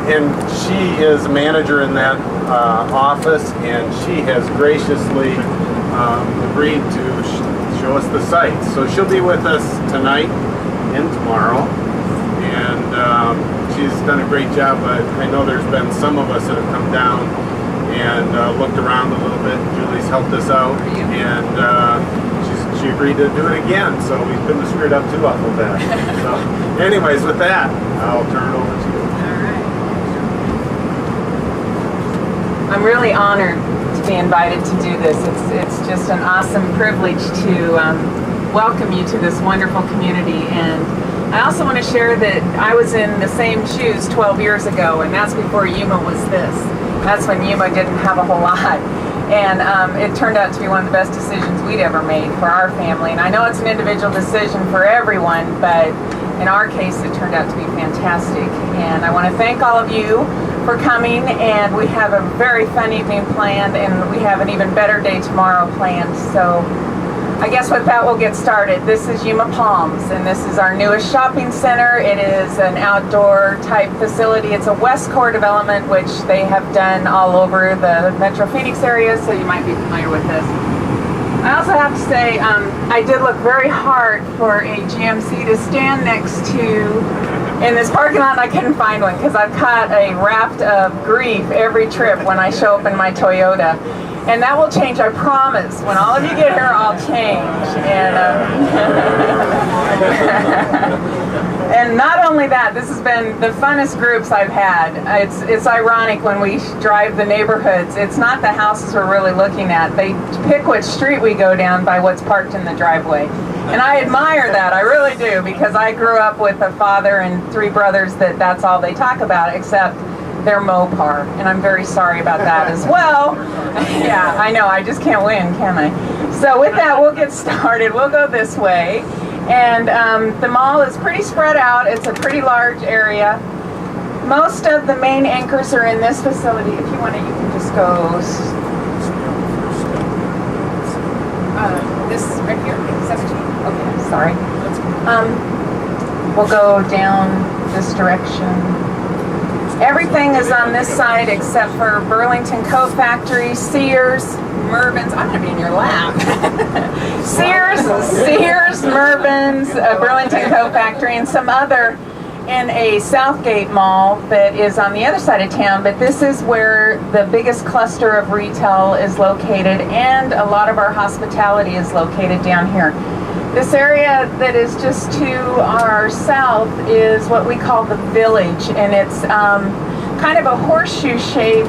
And she is a manager in that office, and she has graciously agreed to show us the sites. So she'll be with us tonight and tomorrow, and she's done a great job. I know there's been some of us that have come down and looked around a little bit. Julie's helped us out, and she agreed to do it again, so we couldn't have screwed up too awful bad. So anyways, with that, I'll turn it over to you. I'm really honored to be invited to do this. It's just an awesome privilege to welcome you to this wonderful community. And I also want to share that I was in the same shoes 12 years ago, and that's before Yuma was this. That's when Yuma didn't have a whole lot. And it turned out to be one of the best decisions we'd ever made for our family. And I know it's an individual decision for everyone, but in our case, it turned out to be fantastic. And I want to thank all of you for coming, and we have a very fun evening planned, and we have an even better day tomorrow planned. So I guess with that, we'll get started. This is Yuma Palms, and this is our newest shopping center. It is an outdoor type facility. It's a West Core development, which they have done all over the Metro Phoenix area, so you might be familiar with this. I also have to say, I did look very hard for a GMC to stand next to in this parking lot, and I couldn't find one because I've caught a raft of grief every trip when I show up in my Toyota. And that will change, I promise. When all of you get here, I'll change. And not only that, this has been the funnest groups I've had. It's ironic when we drive the neighborhoods. It's not the houses we're really looking at. They pick which street we go down by what's parked in the driveway. And I admire that, I really do, because I grew up with a father and 3 brothers that's all they talk about, except they're Mopar, and I'm very sorry about that as well. Yeah, I know, I just can't win, can I? So with that, we'll get started. We'll go this way. And the mall is pretty spread out. It's a pretty large area. Most of the main anchors are in this facility. If you want to, you can just go this right here, 17. Okay, sorry. We'll go down this direction. Everything is on this side except for Burlington Coat Factory, Sears, Mervyn's. I'm going to be in your lap. Sears, Mervyn's, Burlington Coat Factory, and some other in a Southgate mall that is on the other side of town. But this is where the biggest cluster of retail is located, and a lot of our hospitality is located down here. This area that is just to our south is what we call the Village, and it's kind of a horseshoe shape,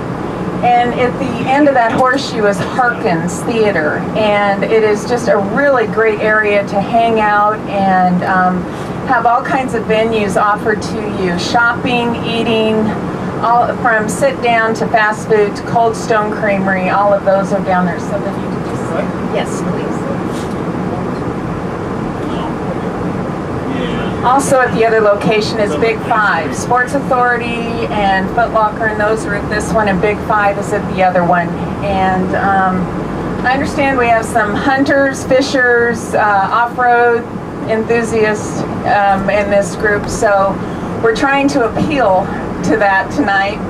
and at the end of that horseshoe is Harkins Theater, and it is just a really great area to hang out and have all kinds of venues offered to you. Shopping, eating, all from sit down to fast food to Cold Stone Creamery, all of those are down there. So that you can just, yes, please. Also at the other location is Big 5. Sports Authority and Foot Locker, and those are at this one, and Big 5 is at the other one. And I understand we have some hunters, fishers, off-road enthusiasts in this group, so we're trying to appeal to that tonight.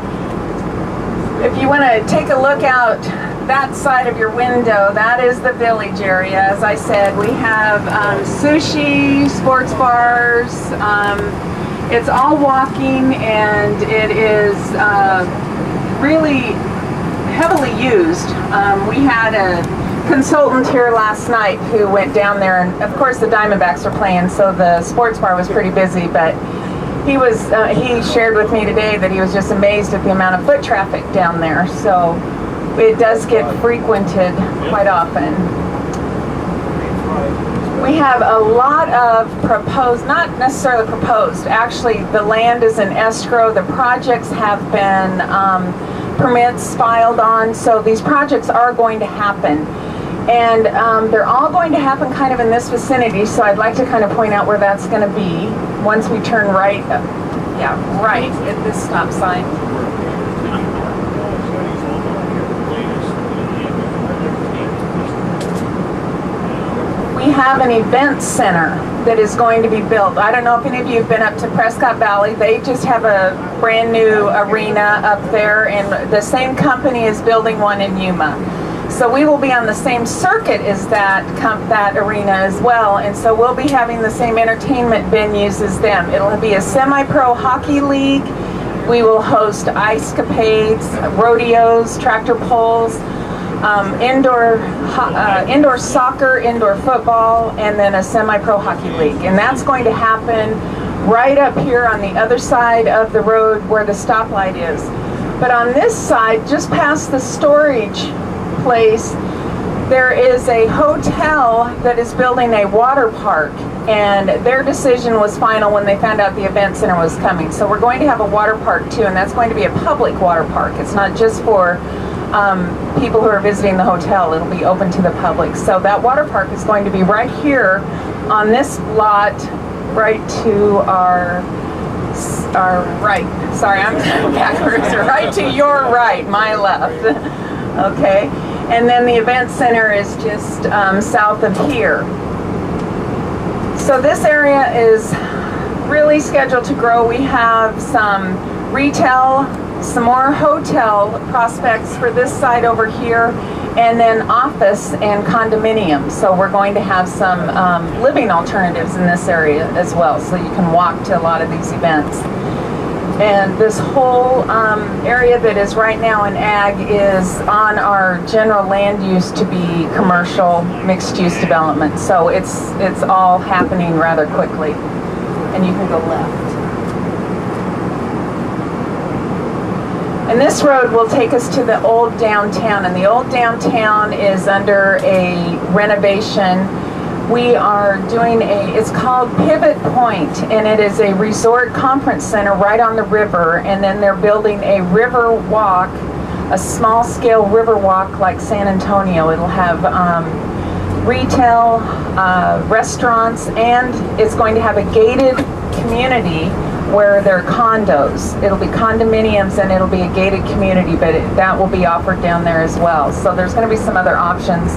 If you want to take a look out that side of your window, that is the Village area. As I said, we have sushi, sports bars. It's all walking, and it is really heavily used. We had a consultant here last night who went down there, and of course the Diamondbacks are playing, so the sports bar was pretty busy, but he shared with me today that he was just amazed at the amount of foot traffic down there. So it does get frequented quite often. We have a lot of proposed, not necessarily proposed, actually the land is in escrow. The projects have been permits filed on, so these projects are going to happen. And they're all going to happen kind of in this vicinity, so I'd like to kind of point out where that's going to be once we turn right, right at this stop sign. We have an event center. that is going to be built. I don't know if any of you have been up to Prescott Valley. They just have a brand new arena up there, and the same company is building one in Yuma. So we will be on the same circuit as that arena as well, and so we'll be having the same entertainment venues as them. It'll be a semi-pro hockey league. We will host ice capades, rodeos, tractor pulls, indoor soccer, indoor football, and then a semi-pro hockey league. And that's going to happen right up here on the other side of the road where the stoplight is. But on this side, just past the storage place, there is a hotel that is building a water park, and their decision was final when they found out the event center was coming. So we're going to have a water park too, and that's going to be a public water park. It's not just for people who are visiting the hotel. It'll be open to the public. So that water park is going to be right here on this lot, right to our right. Sorry, I'm backwards. Right to your right, my left. Okay, and then the event center is just south of here. So this area is really scheduled to grow. We have some retail, some more hotel prospects for this side over here, and then office and condominiums. So we're going to have some living alternatives in this area as well, so you can walk to a lot of these events. And this whole area that is right now in ag is on our general land use to be commercial mixed-use development. So it's all happening rather quickly. And you can go left. And this road will take us to the old downtown. And the old downtown is under a renovation. We are doing it's called Pivot Point, and it is a resort conference center right on the river, and then they're building a river walk, a small scale river walk like San Antonio. It'll have retail, restaurants, and it's going to have a gated community where there are condos. It'll be condominiums and it'll be a gated community, but that will be offered down there as well. So there's going to be some other options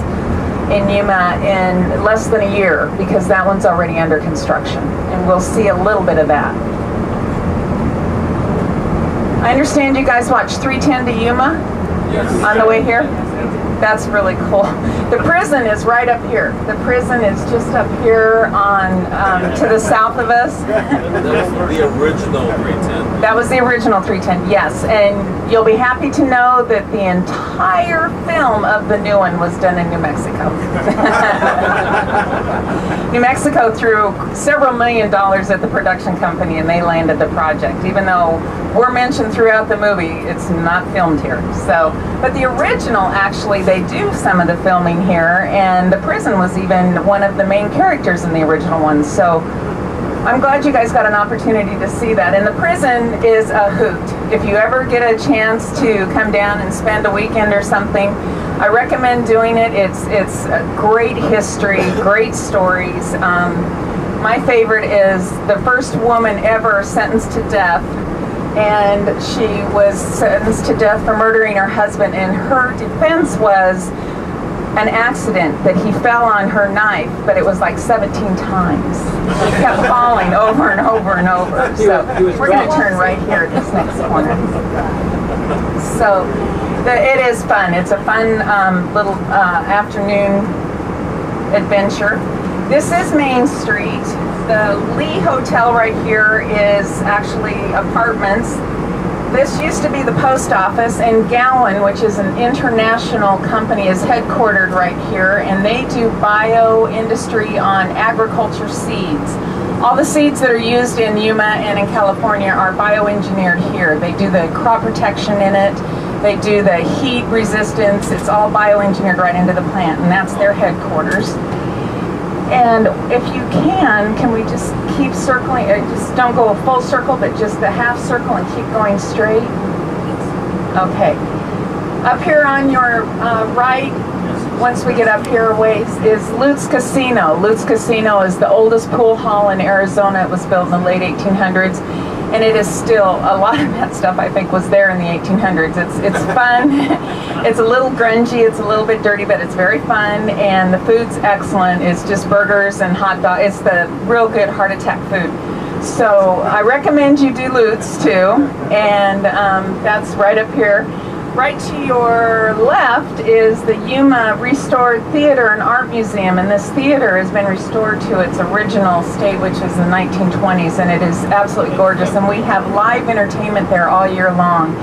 in Yuma in less than a year, because that one's already under construction, and we'll see a little bit of that. I understand you guys watched 310 to Yuma? Yes. On the way here? That's really cool. The prison is right up here. The prison is just up here on to the south of us. That was the original 310. That was the original 310, yes. And you'll be happy to know that the entire film of the new one was done in New Mexico. New Mexico threw several $1 million at the production company, and they landed the project. Even though we're mentioned throughout the movie, it's not filmed here. So, but the original, actually, they do some of the filming here, and the prison was even one of the main characters in the original one. So I'm glad you guys got an opportunity to see that. And the prison is a hoot. If you ever get a chance to come down and spend a weekend or something, I recommend doing it. It's a great history, great stories. My favorite is the first woman ever sentenced to death, and she was sentenced to death for murdering her husband, and her defense was an accident, that he fell on her knife, but it was like 17 times. He kept falling over and over and over. So we're going to turn right here at this next corner. So it is fun. It's a fun little afternoon adventure. This is Main Street. The Lee Hotel right here is actually apartments. This used to be the post office, and Gowan, which is an international company, is headquartered right here, and they do bio-industry on agriculture seeds. All the seeds that are used in Yuma and in California are bioengineered here. They do the crop protection in it. They do the heat resistance. It's all bioengineered right into the plant, and that's their headquarters. And if you can we just keep circling, just don't go a full circle, but just a half circle and keep going straight? Okay. Up here on your right, once we get up here a ways, is Lutz Casino. Lutz Casino is the oldest pool hall in Arizona. It was built in the late 1800s. And it is still, a lot of that stuff I think was there in the 1800s. It's fun. It's a little grungy, it's a little bit dirty, but it's very fun, and the food's excellent. It's just burgers and hot dogs. It's the real good heart attack food. So I recommend you do Lutz too, and that's right up here. Right to your left is the Yuma Restored Theater and Art Museum, and this theater has been restored to its original state, which is the 1920s, and it is absolutely gorgeous, and we have live entertainment there all year long.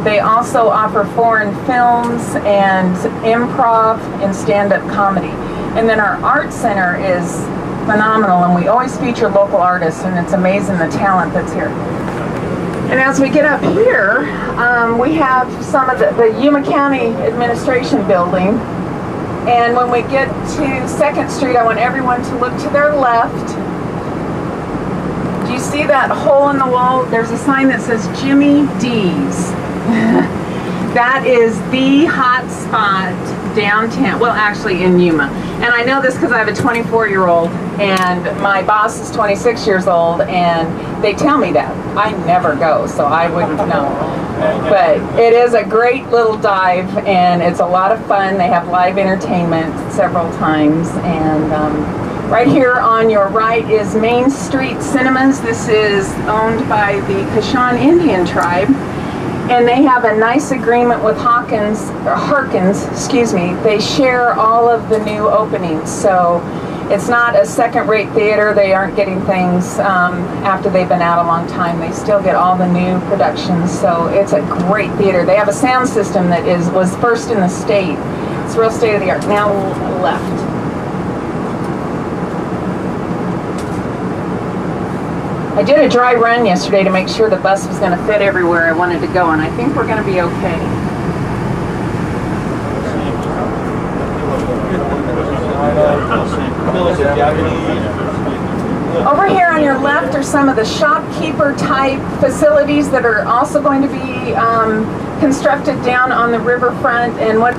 They also offer foreign films and improv and stand-up comedy. And then our art center is phenomenal, and we always feature local artists, and it's amazing the talent that's here. And as we get up here, we have some of the Yuma County Administration building. And when we get to 2nd Street, I want everyone to look to their left. Do you see that hole in the wall? There's a sign that says Jimmy D's. That is the hot spot downtown, well actually in Yuma. And I know this because I have a 24-year-old and my boss is 26 years old, and they tell me that. I never go, so I wouldn't know. But it is a great little dive, and it's a lot of fun. They have live entertainment several times, and right here on your right is Main Street Cinemas. This is owned by the Kashan Indian tribe. And they have a nice agreement with Harkins, they share all of the new openings. So it's not a second-rate theater. They aren't getting things after they've been out a long time. They still get all the new productions. So it's a great theater. They have a sound system that was first in the state. It's real state-of-the-art. Now left. I did a dry run yesterday to make sure the bus was going to fit everywhere I wanted to go, and I think we're going to be okay. Over here on your left are some of the shopkeeper type facilities that are also going to be constructed down on the riverfront. And what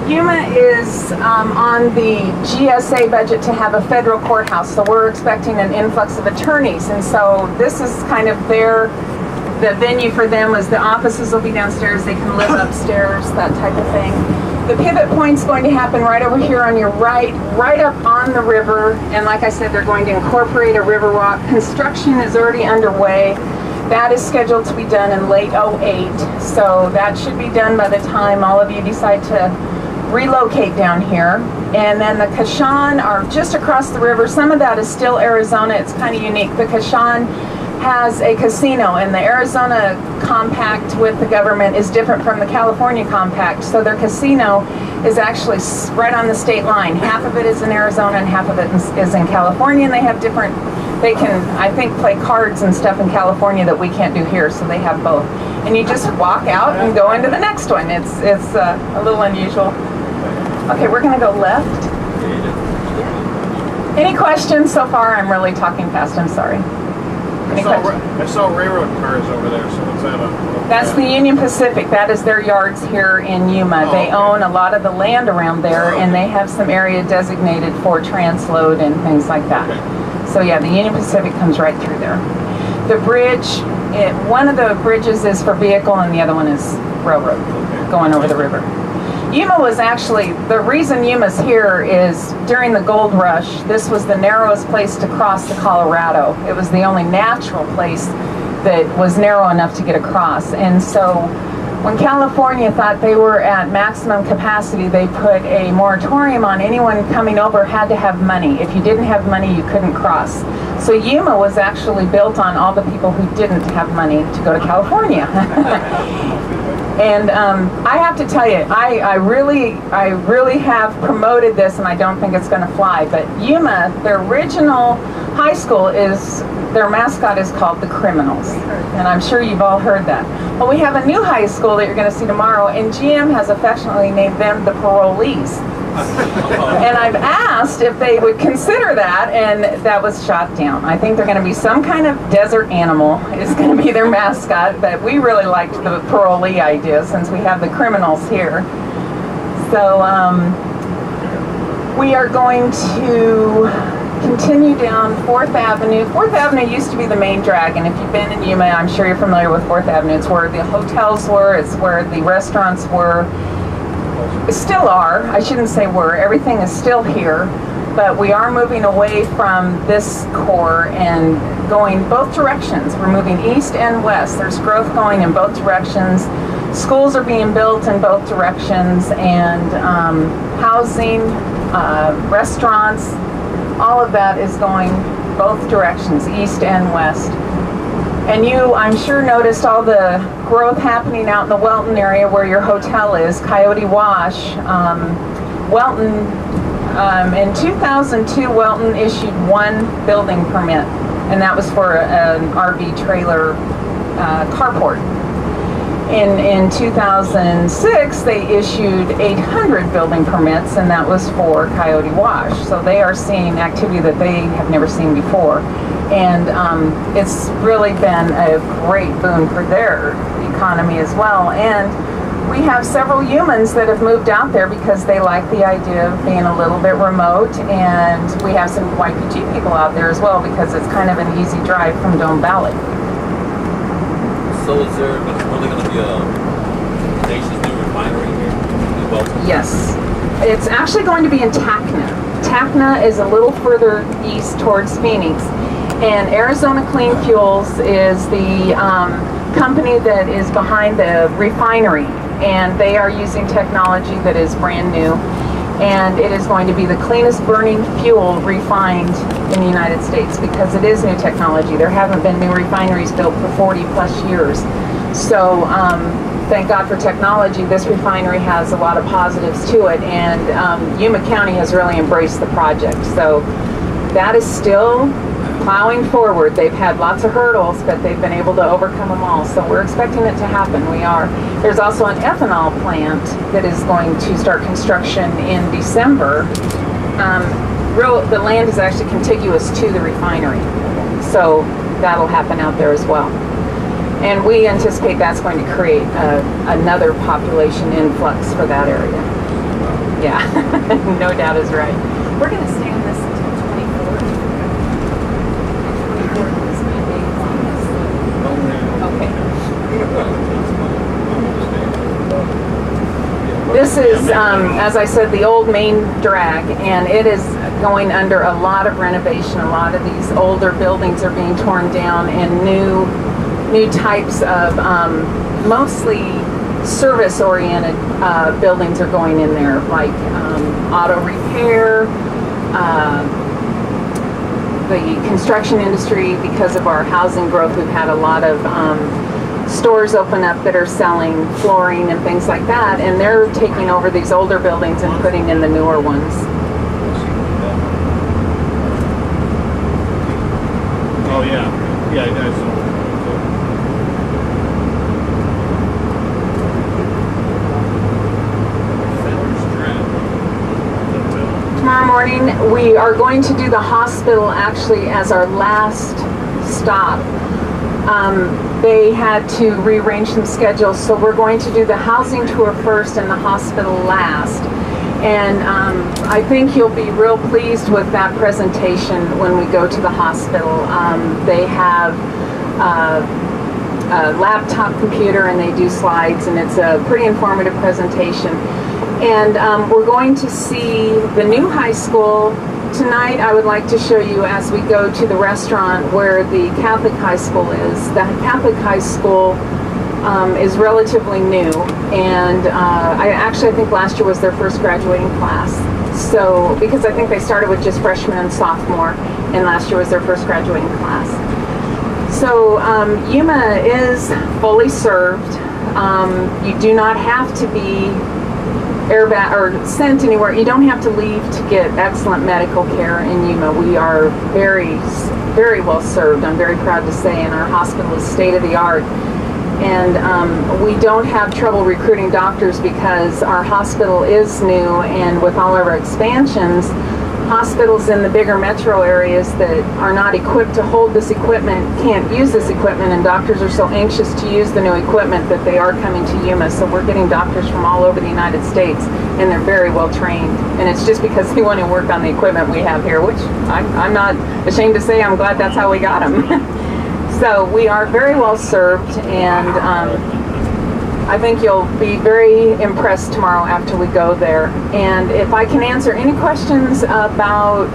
Yuma is on the GSA budget to have a federal courthouse, so we're expecting an influx of attorneys, and so this is kind of the venue for them. Is the offices will be downstairs, they can live upstairs, that type of thing. The pivot point's going to happen right over here on your right up on the river, and like I said, they're going to incorporate a river walk. Construction is already underway. That is scheduled to be done in late '08, so that should be done by the time all of you decide to relocate down here. And then the Kashan are just across the river. Some of that is still Arizona. It's kind of unique. The Kashan has a casino, and the Arizona compact with the government is different from the California compact. So their casino is actually right on the state line. Half of it is in Arizona and half of it is in California, and they have different, they can, I think, play cards and stuff in California that we can't do here, so they have both. And you just walk out and go into the next one. It's a little unusual. Okay, we're going to go left. Any questions so far? I'm really talking fast. I'm sorry. I saw railroad cars over there, so what's that about? That's the Union Pacific. That is their yards here in Yuma. Oh, they okay. own a lot of the land around there, and they have some area designated for transload and things like that. Okay. So yeah, the Union Pacific comes right through there. The bridge, one of the bridges is for vehicle, and the other one is railroad, going over the river. Yuma was actually, the reason Yuma's here is during the gold rush, this was the narrowest place to cross the Colorado. It was the only natural place that was narrow enough to get across. And so when California thought they were at maximum capacity, they put a moratorium on anyone coming over had to have money. If you didn't have money, you couldn't cross. So Yuma was actually built on all the people who didn't have money to go to California. And I have to tell you, I really have promoted this, and I don't think it's going to fly. But Yuma, their original high school their mascot is called the Criminals, and I'm sure you've all heard that. Well, we have a new high school that you're going to see tomorrow, and GM has affectionately named them the Parolees. And I've asked if they would consider that, and that was shot down. I think they're going to be some kind of desert animal is going to be their mascot, but we really liked the parolee idea since we have the Criminals here. So we are going to continue down 4th Avenue. 4th Avenue used to be the main drag, and if you've been in Yuma, I'm sure you're familiar with 4th Avenue. It's where the hotels were, it's where the restaurants were, still are. I shouldn't say were, everything is still here, but we are moving away from this core and going both directions. We're moving east and west. There's growth going in both directions. Schools are being built in both directions, and housing, restaurants, all of that is going both directions, east and west. And you, I'm sure, noticed all the growth happening out in the Wellton area where your hotel is, Coyote Wash. Wellton, in 2002, Wellton issued one building permit, and that was for an RV trailer carport. In 2006, they issued 800 building permits, and that was for Coyote Wash. So they are seeing activity that they have never seen before. And it's really been a great boon for their economy as well. And we have several humans that have moved out there because they like the idea of being a little bit remote. And we have some YPG people out there as well because it's kind of an easy drive from Dome Valley. So is there only going to be a nation's new refinery here in Wellton? Yes. It's actually going to be in Tacna. Tacna is a little further east towards Phoenix. And Arizona Clean Fuels is the company that is behind the refinery. And they are using technology that is brand new. And it is going to be the cleanest burning fuel refined in the United States because it is new technology. There haven't been new refineries built for 40 plus years. So thank God for technology. This refinery has a lot of positives to it, and Yuma County has really embraced the project. So that is still plowing forward. They've had lots of hurdles, but they've been able to overcome them all. So we're expecting it to happen. We are. There's also an ethanol plant that is going to start construction in December. The land is actually contiguous to the refinery. So that'll happen out there as well. And we anticipate that's going to create another population influx for that area. Yeah, no doubt is right. We're going to stay on this until 24th. 24th is my date on this. Okay. This is, as I said, the old main drag, and it is going under a lot of renovation. A lot of these older buildings are being torn down, and new types of mostly service-oriented buildings are going in there, like auto repair, the construction industry. Because of our housing growth, we've had a lot of stores open up that are selling flooring and things like that, and they're taking over these older buildings and putting in the newer ones. Oh yeah, yeah, it does. Tomorrow morning, we are going to do the hospital actually as our last stop. They had to rearrange some schedules, so we're going to do the housing tour first and the hospital last. And I think you'll be real pleased with that presentation when we go to the hospital. They have a laptop computer and they do slides, and it's a pretty informative presentation. And we're going to see the new high school. Tonight I would like to show you, as we go to the restaurant, where the Catholic high school is. The Catholic high school is relatively new, and I think last year was their first graduating class. So, because I think they started with just freshmen and sophomore, and last year was their first graduating class. So Yuma is fully served. You do not have to be or sent anywhere. You don't have to leave to get excellent medical care in Yuma. We are very, very well served. I'm very proud to say, and our hospital is state of the art. And we don't have trouble recruiting doctors because our hospital is new, and with all of our expansions, hospitals in the bigger metro areas that are not equipped to hold this equipment can't use this equipment, and doctors are so anxious to use the new equipment that they are coming to Yuma. So we're getting doctors from all over the United States, and they're very well trained. And it's just because they want to work on the equipment we have here, which I'm not ashamed to say I'm glad that's how we got them. So we are very well served, and I think you'll be very impressed tomorrow after we go there. And if I can answer any questions about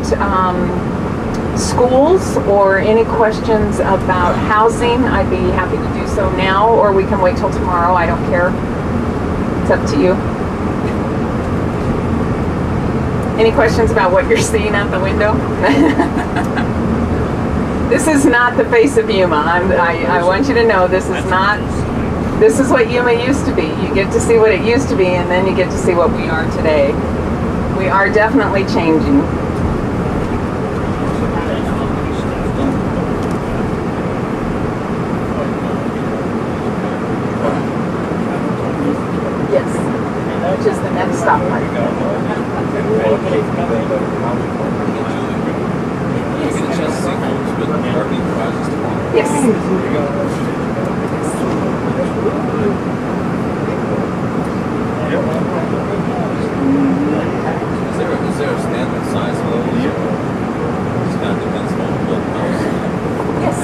schools or any questions about housing, I'd be happy to do so now, or we can wait till tomorrow. I don't care. It's up to you. Any questions about what you're seeing out the window? This is not the face of Yuma. I want you to know this is not. This is what Yuma used to be. You get to see what it used to be, and then you get to see what we are today. We are definitely changing. Yes, which is the next stop line. Yes. Is there a standard size for those? It's kind of depends on the house. Yes.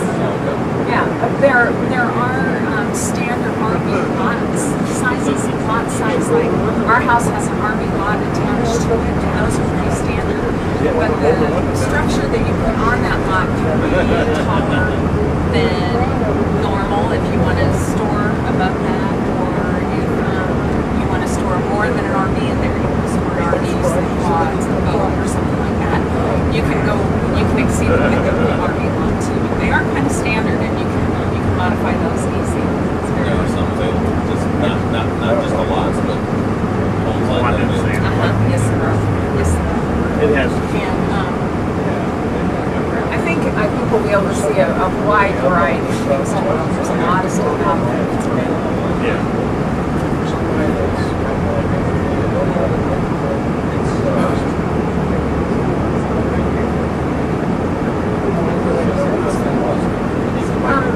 Yeah. There are standard RV lots sizes. Lot size, like our house has an RV lot attached to it, and those are pretty standard. But the structure that you put on that lot can be taller than normal if you want to store above that, or if you want to store more than an RV in there. You can store RVs, like quads, a boat, or something like that. You can exceed the width of the RV lot too. They are kind of standard, and you can modify those easy. There are some available, just not just the lots, but homes like that. Yes, sir. Yes, sir. It has. And I think we'll be able to see a wide variety of things tomorrow. There's a lot of stuff out there that's available. Yeah.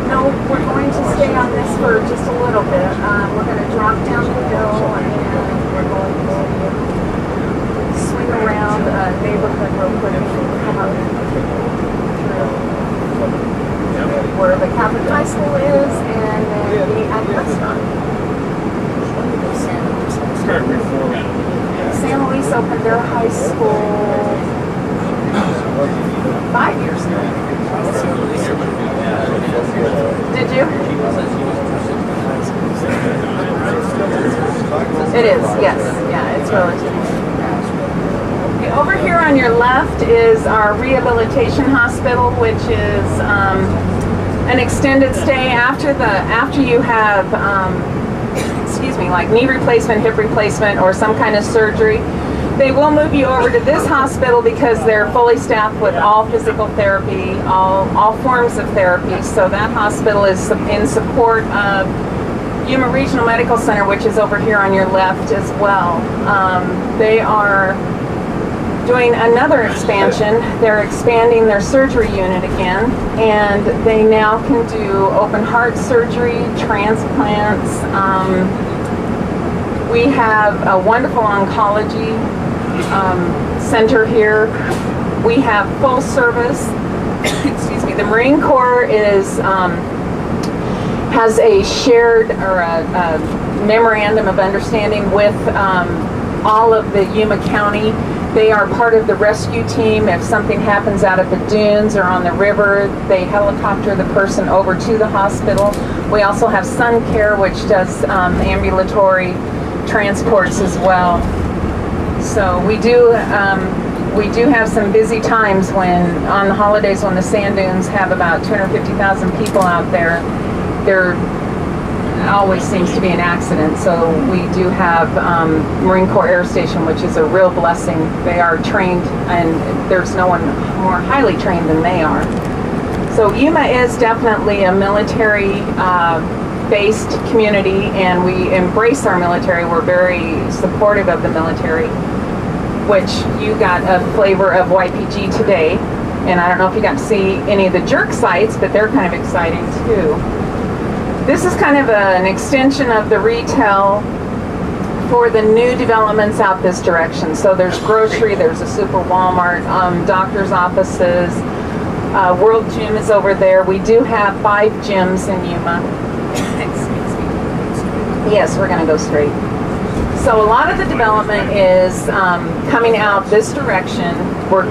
No, we're going to stay on this for just a little bit. We're going to drop down the hill, and we're going to swing around a neighborhood real quick and come up where the Catholic High School is, and then be at the restaurant. San Luis opened their high school 5 years ago. Did you? It is, yes. Yeah, it's relatively. Okay, over here on your left is our rehabilitation hospital, which is an extended stay after you have like knee replacement, hip replacement, or some kind of surgery. They will move you over to this hospital because they're fully staffed with all physical therapy, all forms of therapy. So that hospital is in support of Yuma Regional Medical Center, which is over here on your left as well. They are doing another expansion. They're expanding their surgery unit again, and they now can do open heart surgery, transplants. We have a wonderful oncology center here. We have full service. Excuse me. The Marine Corps has a shared or a memorandum of understanding with all of the Yuma County. They are part of the rescue team. If something happens out at the dunes or on the river, they helicopter the person over to the hospital. We also have Sun Care, which does ambulatory transports as well. So we do have some busy times on the holidays when the sand dunes have about 250,000 people out there. There always seems to be an accident. So we do have Marine Corps Air Station, which is a real blessing. They are trained, and there's no one more highly trained than they are. So Yuma is definitely a military based community, and we embrace our military. We're very supportive of the military. which you got a flavor of YPG today. And I don't know if you got to see any of the jerk sites, but they're kind of exciting too. This is kind of an extension of the retail for the new developments out this direction. So there's grocery, there's a super Walmart, doctor's offices, World Gym is over there. We do have 5 gyms in Yuma. Yes, we're gonna go straight. So a lot of the development is coming out this direction. We're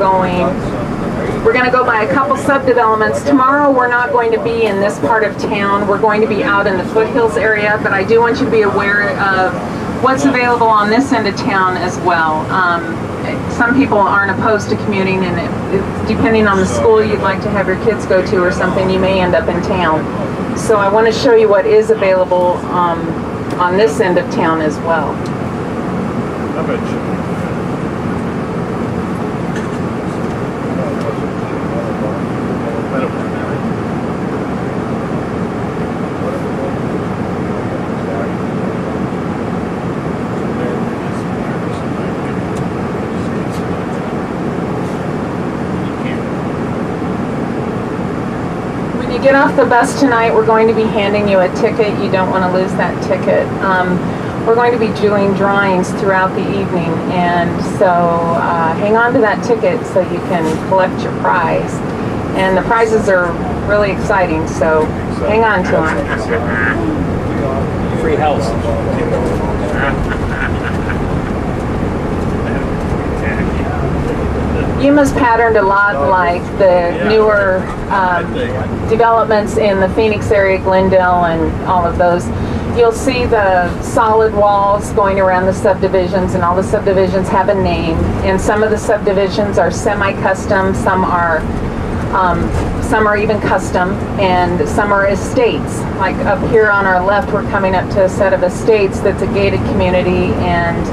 gonna go by a couple sub-developments. Tomorrow we're not going to be in this part of town. We're going to be out in the foothills area, but I do want you to be aware of what's available on this end of town as well. Some people aren't opposed to commuting, and depending on the school you'd like to have your kids go to or something, you may end up in town. So I want to show you what is available on this end of town as well. Get off the bus tonight, we're going to be handing you a ticket. You don't want to lose that ticket. We're going to be doing drawings throughout the evening, and so hang on to that ticket so you can collect your prize. And the prizes are really exciting, so hang on to them. Free house. Yuma's patterned a lot like the newer developments in the Phoenix area, Glendale, and all of those. You'll see the solid walls going around the subdivisions, and all the subdivisions have a name. And some of the subdivisions are semi-custom, some are even custom, and some are estates. Like up here on our left, we're coming up to a set of estates that's a gated community, and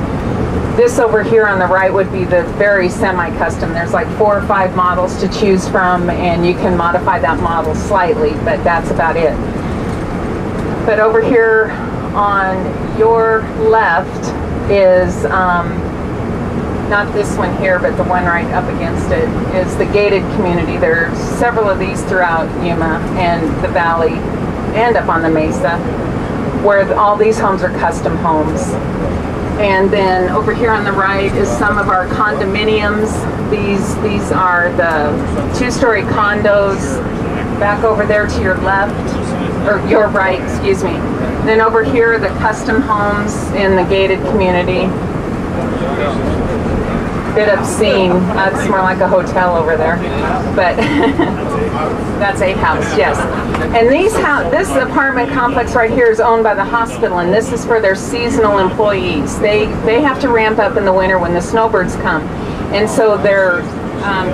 this over here on the right would be the very semi-custom. There's like 4 or 5 models to choose from, and you can modify that model slightly, but that's about it. But over here on your left is, not this one here, but the one right up against it, is the gated community. There's several of these throughout Yuma and the valley and up on the mesa, where all these homes are custom homes. And then over here on the right is some of our condominiums. These are the 2-story condos. Back over there to your left, or your right, excuse me. Then over here are the custom homes in the gated community. Bit obscene. That's more like a hotel over there, but that's a house, yes. And this apartment complex right here is owned by the hospital, and this is for their seasonal employees. They have to ramp up in the winter when the snowbirds come, and so their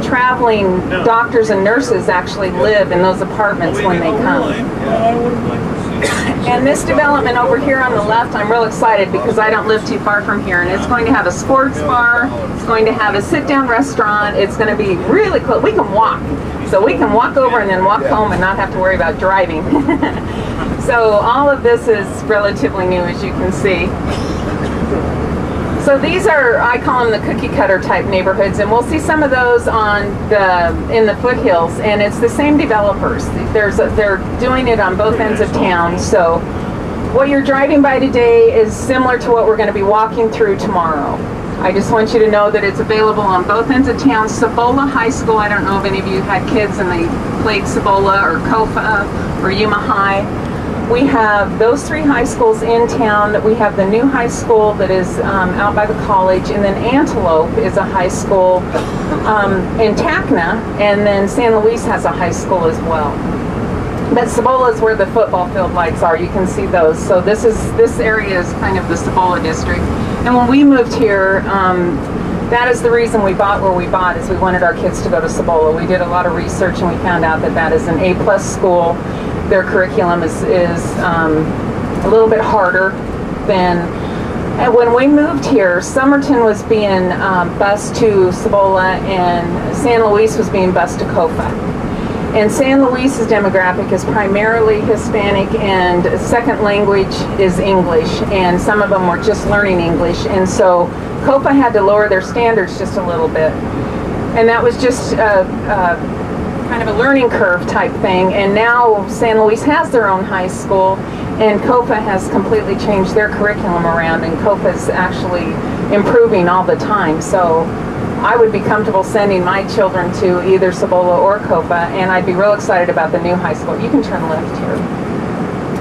traveling doctors and nurses actually live in those apartments when they come. And this development over here on the left, I'm real excited because I don't live too far from here, and it's going to have a sports bar, it's going to have a sit-down restaurant, it's going to be really close. We can walk, so we can walk over and then walk home and not have to worry about driving. So all of this is relatively new, as you can see. So these are, I call them the cookie cutter type neighborhoods, and we'll see some of those in the foothills, and it's the same developers. They're doing it on both ends of town. So what you're driving by today is similar to what we're going to be walking through tomorrow. I just want you to know that it's available on both ends of town. Cibola High School, I don't know if any of you had kids and they played Cibola or Kofa or Yuma High. We have those 3 high schools in town. We have the new high school that is out by the college, and then Antelope is a high school in Tacna, and then San Luis has a high school as well. But Cibola is where the football field lights are. You can see those. So this area is kind of the Cibola district. And when we moved here, that is the reason we bought where we bought, is we wanted our kids to go to Cibola. We did a lot of research and we found out that is an A+ school. Their curriculum is a little bit harder than. And when we moved here, Somerton was being bused to Cibola and San Luis was being bused to Kofa. And San Luis's demographic is primarily Hispanic, and second language is English, and some of them were just learning English, and so COPA had to lower their standards just a little bit. And that was just kind of a learning curve type thing, and now San Luis has their own high school, and COPA has completely changed their curriculum around, and COPA is actually improving all the time. So I would be comfortable sending my children to either Cibola or COPA, and I'd be real excited about the new high school. You can turn left here.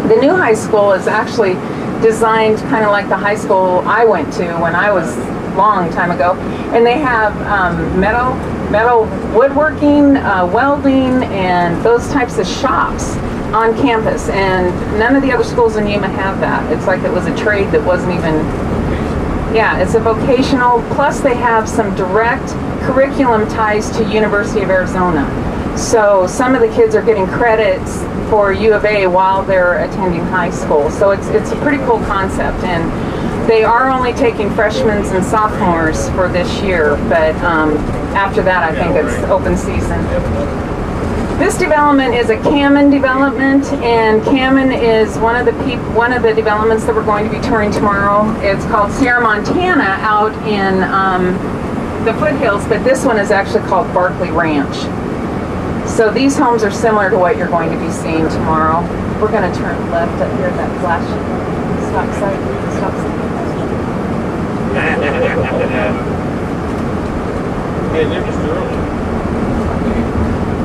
The new high school is actually designed kind of like the high school I went to when I was long time ago, and they have metal woodworking, welding, and those types of shops on campus, and none of the other schools in Yuma have that. It's like it was a trade that wasn't even, yeah, it's a vocational, plus they have some direct curriculum ties to University of Arizona. So some of the kids are getting credits for U of A while they're attending high school. So it's a pretty cool concept, and they are only taking freshmen and sophomores for this year, but after that I think it's open season. This development is a Cammon development, and Cammon is one of the developments that we're going to be touring tomorrow. It's called Sierra Montana out in the foothills, but this one is actually called Barkley Ranch. So these homes are similar to what you're going to be seeing tomorrow. We're going to turn left up here at that flash stop sign.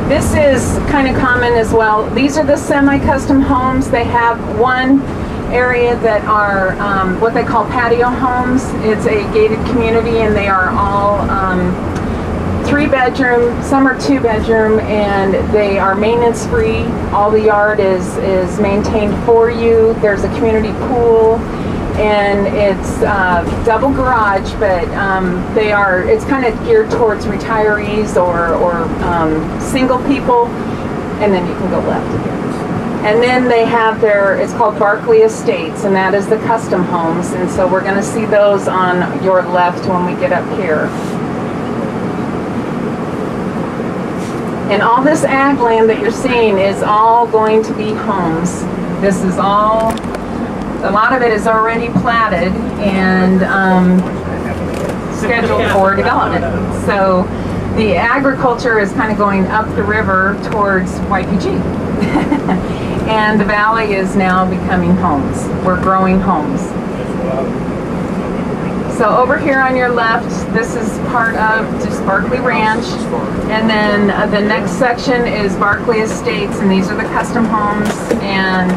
This is kind of common as well. These are the semi-custom homes. They have one area that are what they call patio homes. It's a gated community, and they are all 3-bedroom, some are 2-bedroom, and they are maintenance free. All the yard is maintained for you. There's a community pool, and it's double garage, but it's kind of geared towards retirees or single people, and then you can go left again. And then they have it's called Barkley Estates, and that is the custom homes, and so we're going to see those on your left when we get up here. And all this ag land that you're seeing is all going to be homes. This is all, a lot of it is already platted and scheduled for development. So the agriculture is kind of going up the river towards YPG. And the valley is now becoming homes. We're growing homes. So over here on your left, this is part of just Barkley Ranch, and then the next section is Barkley Estates, and these are the custom homes, and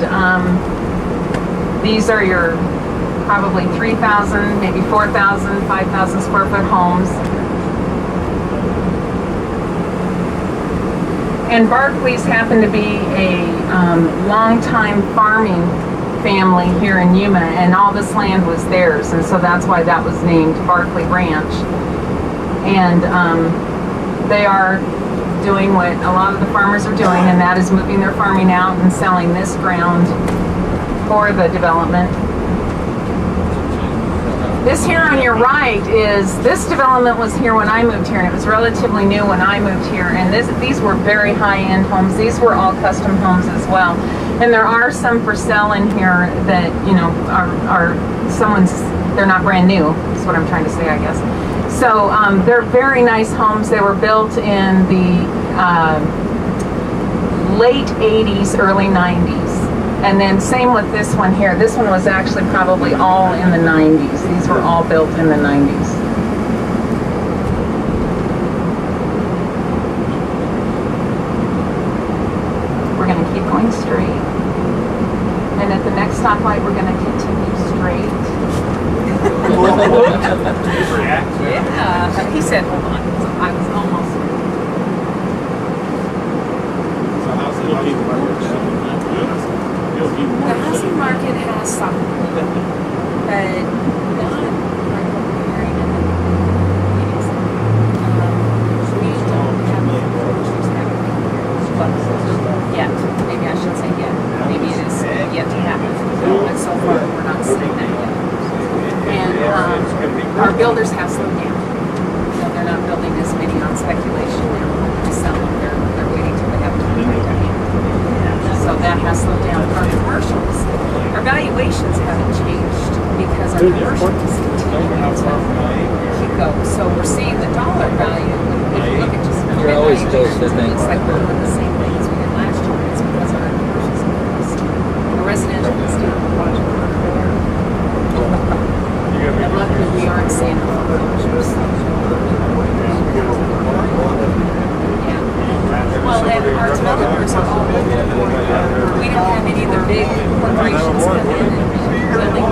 these are your probably 3,000, maybe 4,000, 5,000 square foot homes. And Barkley's happen to be a long-time farming family here in Yuma, and all this land was theirs, and so that's why that was named Barkley Ranch. And they are doing what a lot of the farmers are doing, and that is moving their farming out and selling this ground for the development. This here on your right this development was here when I moved here, and it was relatively new when I moved here, and these were very high-end homes. These were all custom homes as well. And there are some for sale in here that, you know, are they're not brand new, is what I'm trying to say, I guess. So they're very nice homes. They were built in the late 80s, early 90s. And then same with this one here. This one was actually probably all in the 90s. These were all built in the 90s. We're going to keep going straight. And at the next stoplight, we're going to continue straight. Yeah. He said, hold on. So I was almost. So how's the housing market? The housing market has some, but not like what we're hearing in the meetings. We don't have the foreclosures happening yet. Maybe I should say yet. Maybe it is yet to happen. But so far, we're not seeing that yet. And our builders have slowed down. So they're not building as many on speculation now. They're selling. They're waiting till they have time. valuations haven't changed because our commercial is continuing to keep going. So we're seeing the dollar value. If you look at just You're always close, I think. it looks like we're doing the same thing as we did last year. It's because our commercial's increased. The residential is down. And luckily we aren't seeing foreclosures. Yeah. Well, and our developers are all over the board. We don't have any of the big corporations come in and building.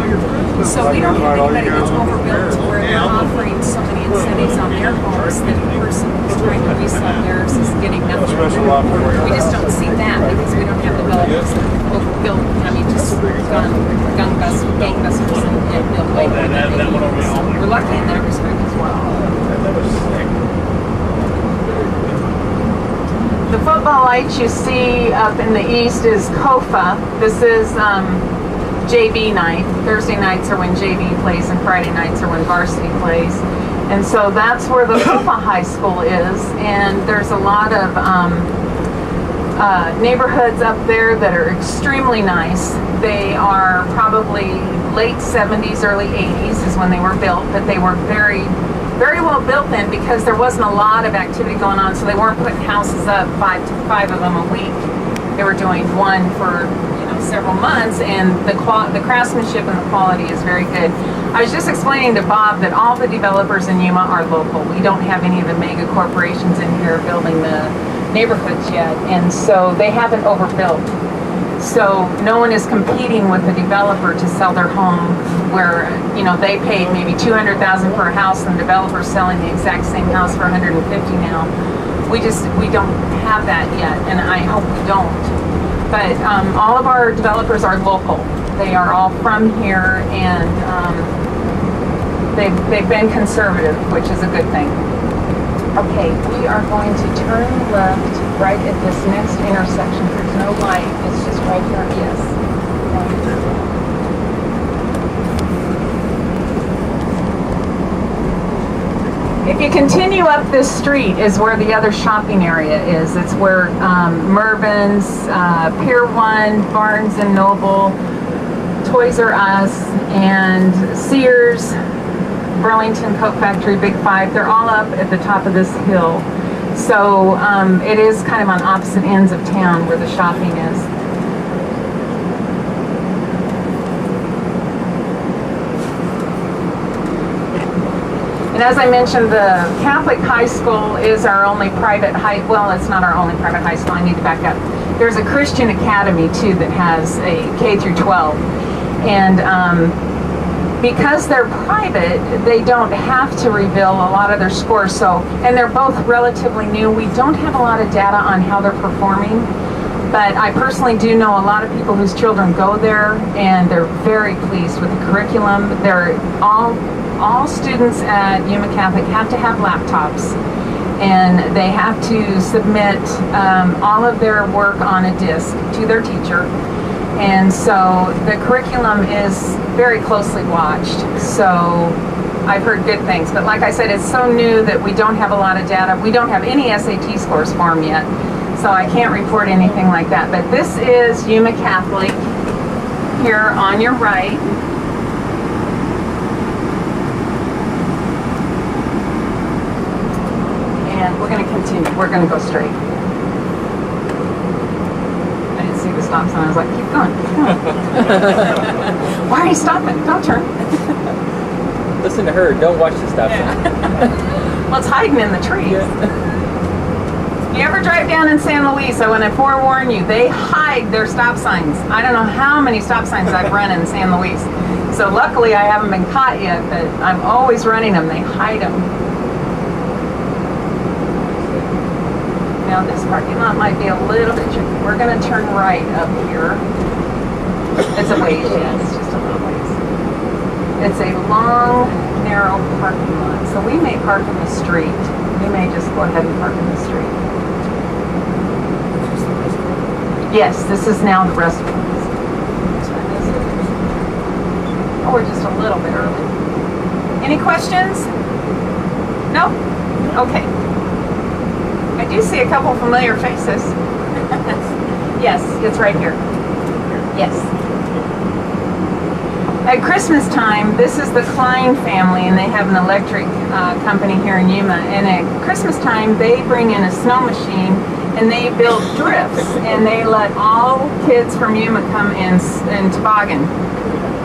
So we don't have anybody that's overbuilt where they're offering so many incentives on their homes that the person who's trying to resell theirs is getting nothing. We just don't see that because we don't have developers that overbuilt. I mean, just gangbusters and build way more than they need. So we're lucky in that respect as well. The football lights you see up in the east is KOFA. This is JV night. Thursday nights are when JV plays and Friday nights are when varsity plays. And so that's where the KOFA High School is. And there's a lot of neighborhoods up there that are extremely nice. They are probably late 70s, early 80s is when they were built, but they were very well built then because there wasn't a lot of activity going on, so they weren't putting houses up five of them a week. They were doing one for several months, and the craftsmanship and the quality is very good. I was just explaining to Bob that all the developers in Yuma are local. We don't have any of the mega corporations in here building the neighborhoods yet, and so they haven't overbuilt. So no one is competing with the developer to sell their home where, they paid maybe $200,000 for a house and the developer's selling the exact same house for $150 now. We don't have that yet, and I hope we don't. But all of our developers are local. They are all from here, and they've been conservative, which is a good thing. Okay, we are going to turn left right at this next intersection. There's no light. It's just right here. Yes. If you continue up this street is where the other shopping area is. It's where Mervyn's, Pier 1, Barnes & Noble, Toys R Us, and Sears, Burlington Coat Factory, Big Five, they're all up at the top of this hill. So it is kind of on opposite ends of town where the shopping is. And as I mentioned, the Catholic high school is our only private well, it's not our only private high school, I need to back up. There's a Christian academy too that has a K through 12. And because they're private, they don't have to reveal a lot of their scores. And they're both relatively new. We don't have a lot of data on how they're performing, but I personally do know a lot of people whose children go there, and they're very pleased with the curriculum. They're all students at Yuma Catholic have to have laptops, and they have to submit all of their work on a disc to their teacher. And so the curriculum is very closely watched. So I've heard good things. But like I said, it's so new that we don't have a lot of data. We don't have any SAT scores for them yet. So I can't report anything like that. But this is Yuma Catholic here on your right. And we're going to continue. We're going to go straight. See the stop sign. I was like, keep going, keep going. Why are you stopping? Don't turn. Listen to her. Don't watch the stop sign. Well, it's hiding in the trees. You ever drive down in San Luis? I want to forewarn you, they hide their stop signs. I don't know how many stop signs I've run in San Luis. So luckily I haven't been caught yet, but I'm always running them. They hide them. Now this parking lot might be a little bit tricky. We're going to turn right up here. It's a ways, yeah, it's just a little ways. It's a long, narrow parking lot. So we may park in the street. We may just go ahead and park in the street. Yes, this is now the restaurant. Oh, we're just a little bit early. Any questions? No? Okay. I do see a couple familiar faces. Yes, it's right here. Yes. At Christmas time, this is the Klein family, and they have an electric company here in Yuma. And at Christmas time, they bring in a snow machine and they build drifts, and they let all kids from Yuma come in toboggan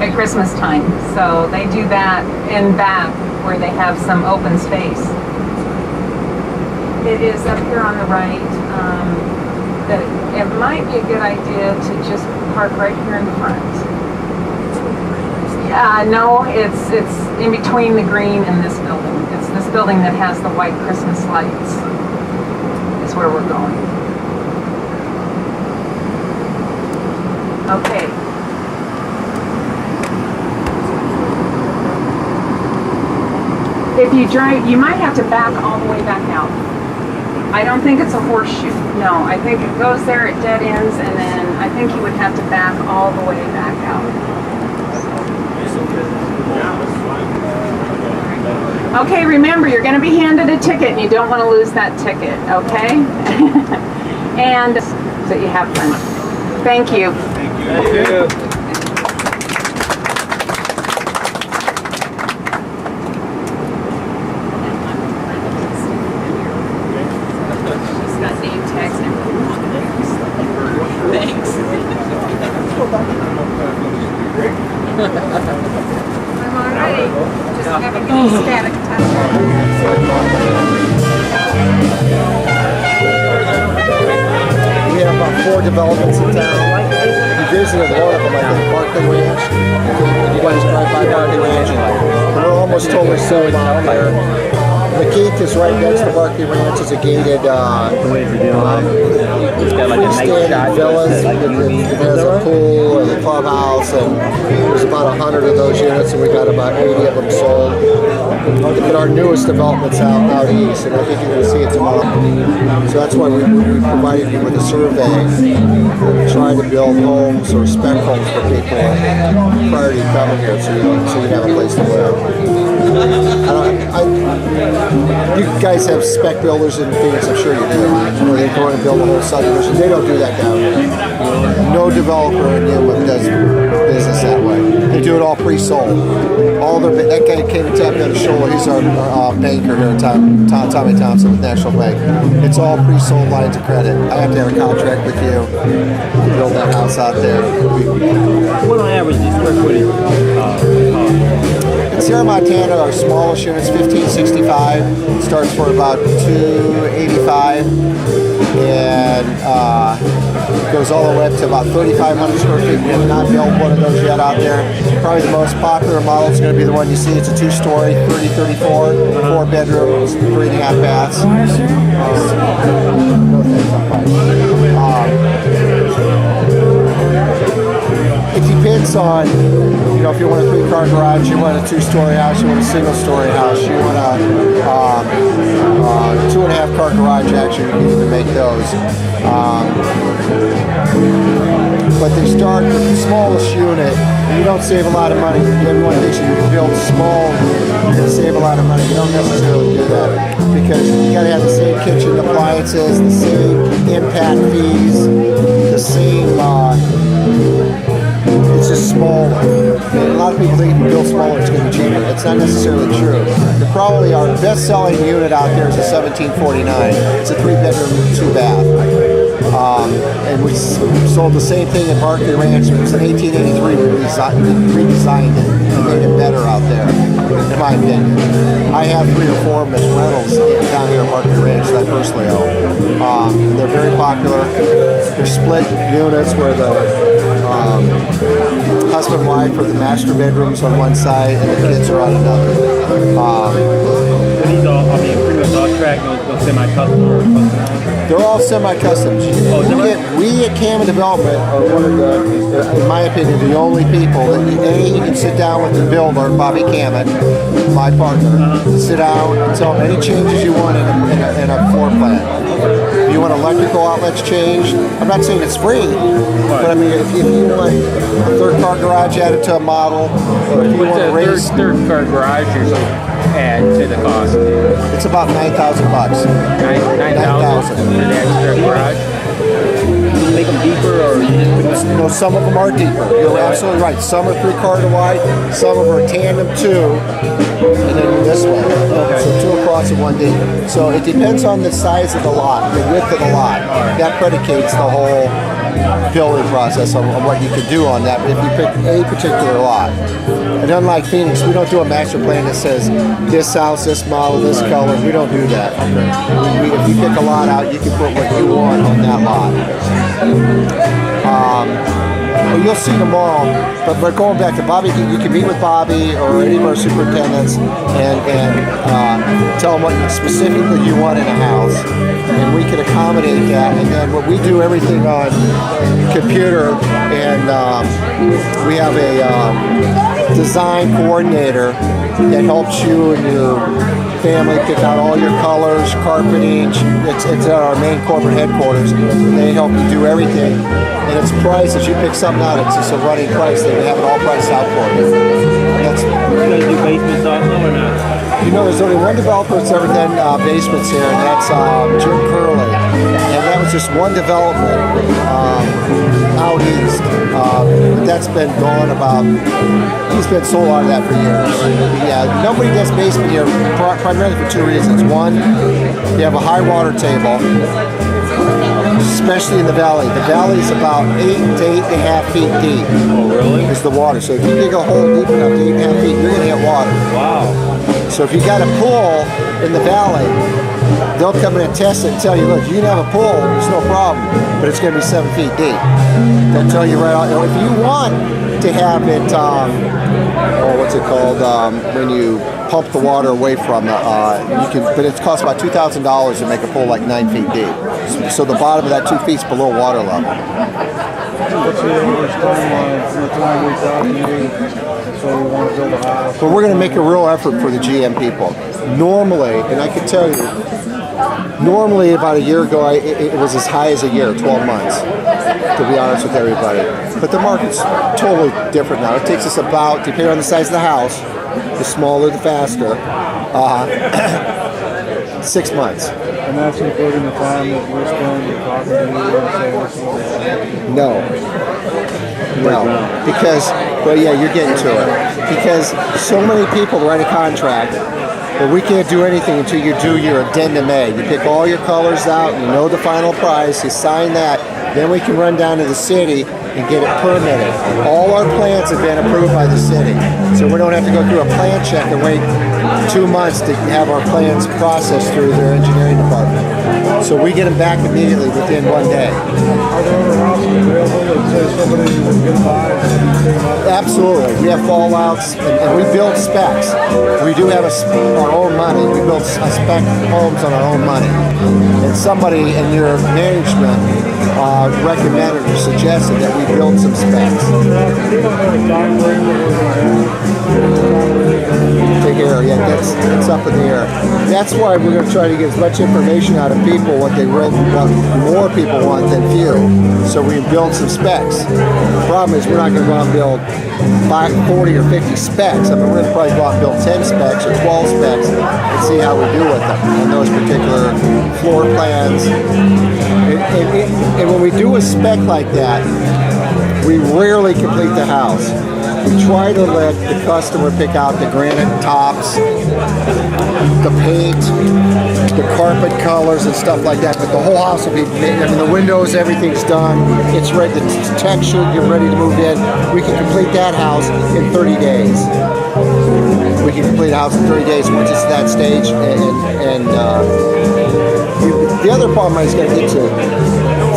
at Christmas time. So they do that in back where they have some open space. It is up here on the right. That it might be a good idea to just park right here in front. No, it's in between the green and this building. It's this building that has the white Christmas lights. Is where we're going. Okay. If you drive, you might have to back all the way back out. I don't think it's a horseshoe. No, I think it goes there, it dead ends, and then I think you would have to back all the way back out. Okay, remember, you're going to be handed a ticket, and you don't want to lose that ticket, okay? And so you have fun. Thank you. Thank you. She's got name tags and everything. Thanks. I'm already just having a static time. We have about 4 developments in town. We visited one of them, I think, Barkley Ranch. Did you guys drive by Barkley Ranch? We're almost totally sold out there. The gate is right next to Barkley Ranch. It's a gated freestanding villas. It has a pool and a clubhouse, and there's about 100 of those units, and we got about 80 of them sold. But our newest development's out east, and I think you're going to see it tomorrow. So that's why we provided you with a survey, trying to build homes or spec homes for people prior to you coming here, so you have a place to live. You guys have spec builders in Phoenix, I'm sure you do. Where they go and build a whole subdivision. They don't do that down here. No developer in Yuma does business that way. They do it all pre-sold. That guy came and tapped me on the shoulder. He's our banker here at Tommy Thompson with National Bank. It's all pre-sold lines of credit. I have to have a contract with you to build that house out there. What on average is square footage? In Sierra Montana, our smallest unit's 1565. It starts for about 285, and goes all the way up to about 3,500 square feet. We have not built one of those yet out there. Probably the most popular model is going to be the one you see. It's a 2-story, 3034, 4 bedrooms, 3.5 baths. It depends on, if you want a 3-car garage, you want a 2-story house, you want a single-story house, you want a 2.5-car garage, actually, you need to make those. But they start with the smallest unit, and you don't save a lot of money. Everyone thinks you can build small, you're going to save a lot of money. You don't necessarily do that, because you got to have the same kitchen appliances, the same impact fees, the same, it's just smaller. And a lot of people think if you build smaller, it's going to be cheaper. That's not necessarily true. Probably our best-selling unit out there is a 1749. It's a 3-bedroom, 2-bath. And we sold the same thing at Barkley Ranch. It was in 1883. We redesigned it and made it better out there, in my opinion. I have 3 or 4 of them as rentals down here at Barkley Ranch that I personally own. They're very popular. They're split units where the husband and wife are the master bedrooms on one side and the kids are on another. These all, pretty much all track, no semi-custom or custom? They're all semi-customs. We at Cam Development are one of the, in my opinion, the only people that you can sit down with the builder, Bobby Cammett, my partner, sit down and tell him any changes you want in a floor plan. If you want electrical outlets changed, I'm not saying it's free, but I mean, if you want a 3rd-car garage added to a model, or if you want to raise... Third-car garage usually add to the cost? It's about $9,000. 9,000 for the extra garage? make them deeper, or No, some of them are deeper. You're absolutely right. Some are 3/4 wide, some of them are tandem 2, and then this way. So 2 across and 1 deep. So it depends on the size of the lot, the width of the lot. That predicates the whole building process on what you could do on that if you pick a particular lot. And unlike Phoenix, we don't do a master plan that says this house, this model, this color. We don't do that. If you pick a lot out, you can put what you want on that lot. Well, you'll see tomorrow, but going back to Bobby, you can meet with Bobby or any of our superintendents and tell them what specifically you want in a house, and we can accommodate that. And then what we do everything on computer, and we have a design coordinator that helps you and your family pick out all your colors, carpeting. It's at our main corporate headquarters. And they help you do everything. And it's priced. If you pick something out, it's just a running price. They have it all priced out for you. That's, you guys do basements also or not? you know, there's only one developer that's ever done basements here, and that's Jim Curley. And that was just one development out east. But that's been gone about, he's been sold out of that for years. Yeah, nobody does basement here primarily for 2 reasons. One, you have a high water table, especially in the valley. The valley is about 8 to 8.5 feet deep. Oh, really? Is the water. So if you dig a hole deep enough to 8.5 feet, you're going to hit water. Wow. So if you got a pool in the valley, they'll come in and test it and tell you, look, you can have a pool, there's no problem, but it's going to be 7 feet deep. They'll tell you right out. If you want to have it, what's it called? When you pump the water away from the, you can, but it costs about $2,000 to make a pool like 9 feet deep. So the bottom of that 2 feet is below water level. What's the average timeline from the time we talk to you, so we want to build a house? But we're going to make a real effort for the GM people. Normally, and I can tell you, normally about a year ago, it was as high as a year, 12 months, to be honest with everybody. But the market's totally different now. It takes us about, depending on the size of the house, the smaller the faster, 6 months. And that's including the time that we're spending talking to you and saying, No. No. Because, well, yeah, you're getting to it. Because so many people write a contract, but we can't do anything until you do your addendum A. You pick all your colors out, you know the final price, you sign that, then we can run down to the city and get it permitted. All our plans have been approved by the city, so we don't have to go through a plan check and wait 2 months to have our plans processed through their engineering department. So we get them back immediately within 1 day. are there other houses available that says somebody was going to buy it? Absolutely. We have fallouts, and we build specs. We do have our own money. We build spec homes on our own money. And somebody in your management recommended or suggested that we build some specs. You don't have a time frame that we're going to have? Take care. Yeah, that's up in the air. That's why we're going to try to get as much information out of people, what they really want, more people want than few. So we can build some specs. The problem is we're not going to go out and build 40 or 50 specs. I mean, we're going to probably go out and build 10 specs or 12 specs and see how we do with them on those particular floor plans. And when we do a spec like that, we rarely complete the house. We try to let the customer pick out the granite tops, the paint, the carpet colors and stuff like that, but the whole house will be, I mean, the windows, everything's done, it's ready, the texture, you're ready to move in. We can complete that house in 30 days. We can complete a house in 30 days once it's that stage, and the other problem I was going to get to,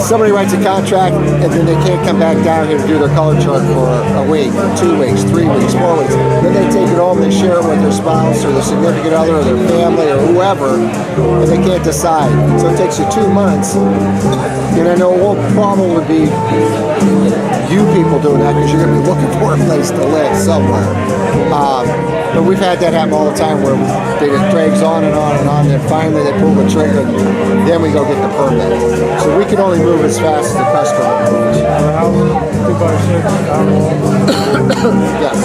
somebody writes a contract and then they can't come back down here to do their color chart for a week, 2 weeks, 3 weeks, 4 weeks. Then they take it home and they share it with their spouse or their significant other or their family or whoever, and they can't decide. So it takes you 2 months. And I know one problem would be you people doing that because you're going to be looking for a place to live somewhere. But we've had that happen all the time where it drags on and on and on, and finally they pull the trigger, and then we go get the permit. So we can only move as fast as the customer moves. The house, 2x6, Yes.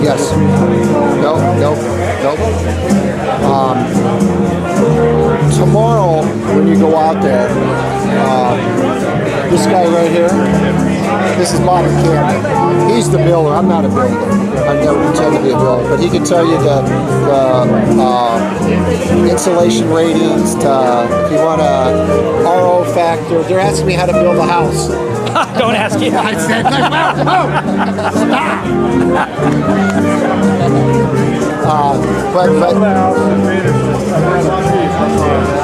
Yes. Nope. tomorrow, when you go out there, this guy right here, this is Bobby Campbell. He's the builder. I'm not a builder. I never pretend to be a builder, but he can tell you the insulation ratings, if you want a RO factor. They're asking me how to build a house. Don't ask you. I said,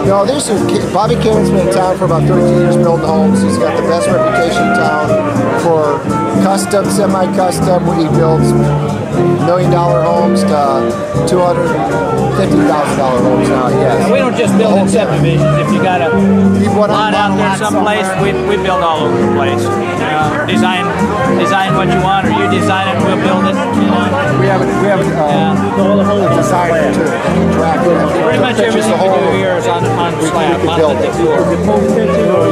no, there's Bobby Cannon's been in town for about 13 years building homes. He's got the best reputation in town for custom, semi-custom. He builds $1 million homes to $250,000 homes now. Yes. We don't just build in subdivisions. If you got a lot out there someplace, we build all over the place. Design what you want, or you design it, we'll build it. We have a designer too. Pretty much everything we do here is on slab, monolithic floor.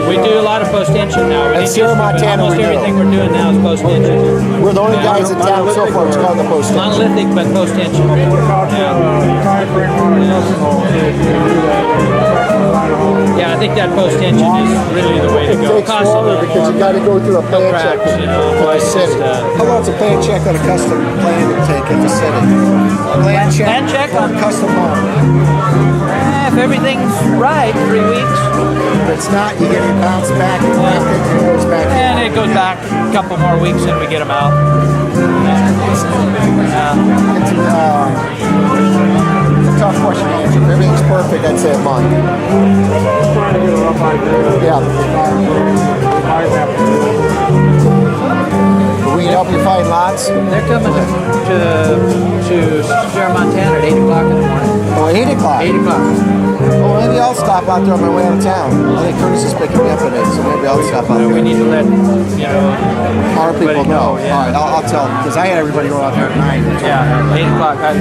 We do a lot of post tension now. And Sierra Montana, almost everything we're doing now is post tension. We're the only guys in town so far that's called the post tension. Monolithic, but post tension. What about time frame on a custom home? Yeah, I think that post tension is really the way to go. It takes longer because you got to go through a plan check at the city. How about a plan check on a custom plan to take at the city? Plan check on a custom home. If everything's right, 3 weeks. If it's not, you get your bounce back and it goes back. And it goes back a couple more weeks and we get them out. It's a tough question to answer. If everything's perfect, I'd say a month. Trying to get a rough idea. Yeah. We can help you find lots. They're coming to Sierra Montana at 8 o'clock in the morning. Oh, 8 o'clock? 8 o'clock. Well, maybe I'll stop out there on my way out of town. I think Curtis is picking me up at 8, so maybe I'll stop out there. We need to let, our people know. Yeah. All right, I'll tell them, because I had everybody go out there at 9. Yeah, 8 o'clock. I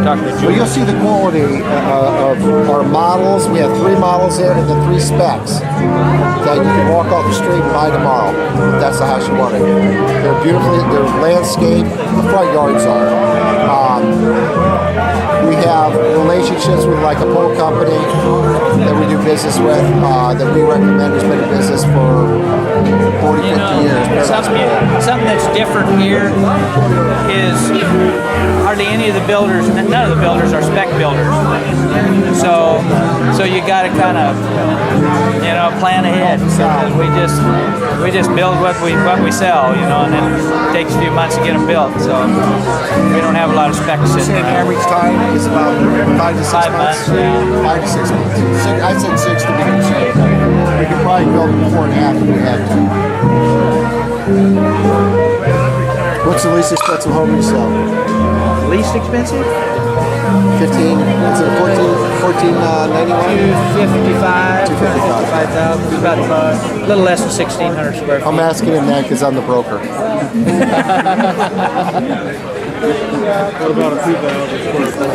talked to Well, Julie. you'll see the quality of our models. We have 3 models there and the 3 specs that you can walk off the street and buy tomorrow. If that's the house you wanted. They're beautifully, they're landscape. The front yards are. We have relationships with like a pole company that we do business with that we recommend has been in business for 40, 50 years. Something that's different here is hardly any of the builders, none of the builders are spec builders. So you got to kind of, plan ahead. We just build what we sell, and then it takes a few months to get them built. So we don't have a lot of specs in there. Average time is about 5 to 6 months. Yeah. 5 to 6 months. I said 6 to be conservative. We could probably build 4.5 if we had to. What's the least expensive home you sell? Least expensive? 15. Is it 14.91? 255. 255,000. About a little less than 1,600 square feet. I'm asking him that because I'm the broker. What about a 2,000 square foot?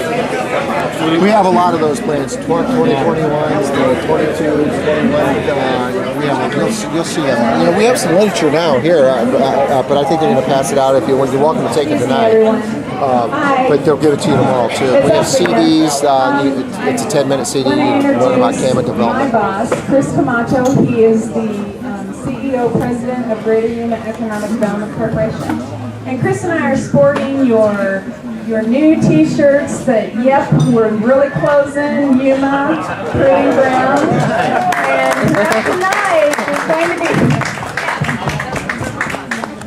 We have a lot of those plans. 2021s, the 22s, 21. You'll see them. We have some literature now here, but I think they're going to pass it out if you're welcome to take it tonight. But they'll give it to you tomorrow too. We have CDs. It's a 10-minute CD. You can learn about CAMA development. My boss, Chris Camacho. He is the CEO, President of Greater Yuma Economic Development Corporation. And Chris and I are sporting your new T-shirts that, we're really closing Yuma, Proving Ground. And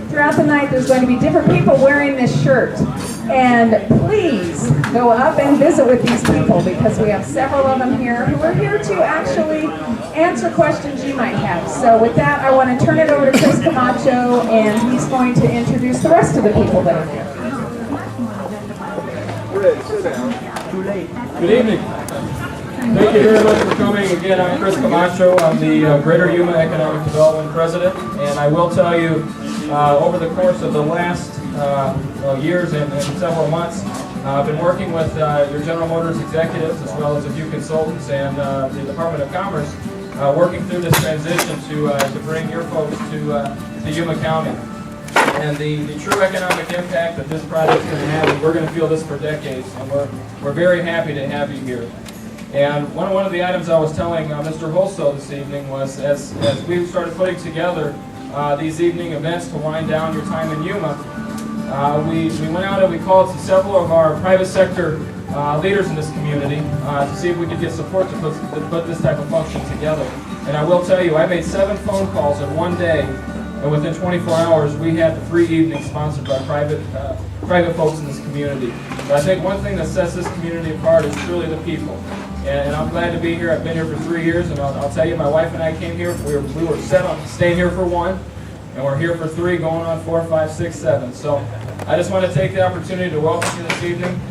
throughout the night, there's going to be different people wearing this shirt. And please go up and visit with these people because we have several of them here who are here to actually answer questions you might have. So with that, I want to turn it over to Chris Camacho, and he's going to introduce the rest of the people that are here. Good evening. Thank you very much for coming. Again, I'm Chris Camacho. I'm the Greater Yuma Economic Development President, and I will tell you, over the course of the last years and several months, I've been working with your General Motors executives as well as a few consultants and the Department of Commerce, working through this transition to bring your folks to Yuma County. And the true economic impact that this project is going to have, and we're going to feel this for decades, and we're very happy to have you here. And one of the items I was telling Mr. Holso this evening was as we started putting together these evening events to wind down your time in Yuma, we went out and we called to several of our private sector leaders in this community to see if we could get support to put this type of function together. And I will tell you, I made 7 phone calls in one day, and within 24 hours we had the free evening sponsored by private folks in this community. But I think one thing that sets this community apart is truly the people. And I'm glad to be here. I've been here for 3 years, and I'll tell you, my wife and I came here. We were set on staying here for 1, and we're here for 3, going on 4, 5, 6, 7. So I just want to take the opportunity to welcome you this evening.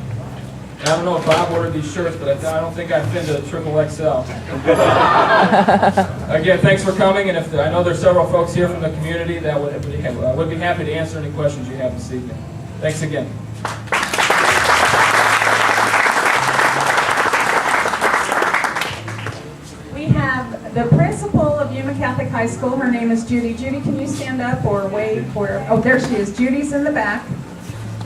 And I don't know if Bob ordered these shirts, but I don't think I fit into the XXL. Again, thanks for coming, and I know there's several folks here from the community that would be happy to answer any questions you have this evening. Thanks again. We have the principal of Yuma Catholic High School. Her name is Judy. Judy, can you stand up or wave for? Oh, there she is. Judy's in the back.